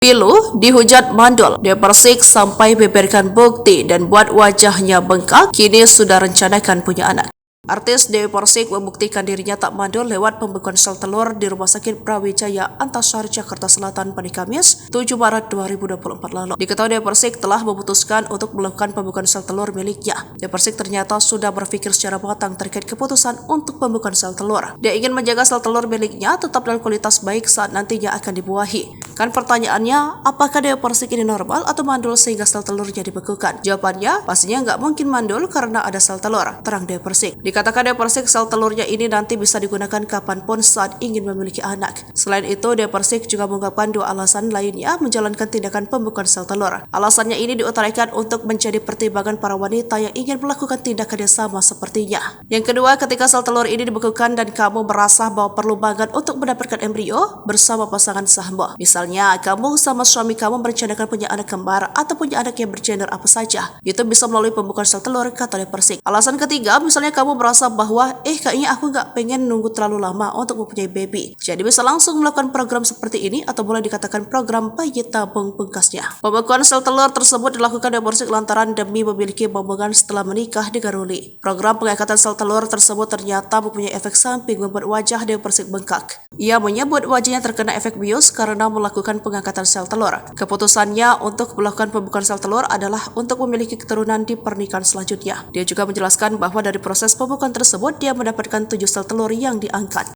Pilu dihujat mandul, dia persik sampai beberkan bukti dan buat wajahnya bengkak, kini sudah rencanakan punya anak. Artis Dewi Persik membuktikan dirinya tak mandul lewat pembekuan sel telur di Rumah Sakit Brawijaya Antasari, Jakarta Selatan pada Kamis 7 Maret 2024 lalu. Diketahui Dewi Persik telah memutuskan untuk melakukan pembekuan sel telur miliknya. Dewi Persik ternyata sudah berpikir secara matang terkait keputusan untuk pembekuan sel telur. Dia ingin menjaga sel telur miliknya tetap dalam kualitas baik saat nantinya akan dibuahi. Kan pertanyaannya, apakah Dewi Persik ini normal atau mandul sehingga sel telurnya dibekukan? Jawabannya, pastinya nggak mungkin mandul karena ada sel telur, terang Dewi Persik. Dikatakan Dewi Persik sel telurnya ini nanti bisa digunakan kapanpun saat ingin memiliki anak. Selain itu, Dewi Persik juga mengungkapkan dua alasan lainnya menjalankan tindakan pembekuan sel telur. Alasannya ini diutarakan untuk menjadi pertimbangan para wanita yang ingin melakukan tindakan yang sama sepertinya. Yang kedua, ketika sel telur ini dibekukan dan kamu merasa bahwa perlu banget untuk mendapatkan embrio bersama pasangan sahmu. Misalnya, kamu sama suami kamu merencanakan punya anak kembar atau punya anak yang bergender apa saja. Itu bisa melalui pembekuan sel telur, kata Dewi Persik. Alasan ketiga, misalnya kamu merasa bahwa kayaknya aku nggak pengen nunggu terlalu lama untuk mempunyai baby. Jadi bisa langsung melakukan program seperti ini atau boleh dikatakan program bayi tabung pungkasnya. Pembekuan sel telur tersebut dilakukan Dewi Persik lantaran demi memiliki momongan setelah menikah dengan Ruli. Program pengangkatan sel telur tersebut ternyata mempunyai efek samping membuat wajah Dewi Persik bengkak. Ia menyebut wajahnya terkena efek bius karena melakukan pengangkatan sel telur. Keputusannya untuk melakukan pembekuan sel telur adalah untuk memiliki keturunan di pernikahan selanjutnya. Dia juga menjelaskan bahwa dari proses pembekuan tersebut dia mendapatkan 7 sel telur yang diangkat.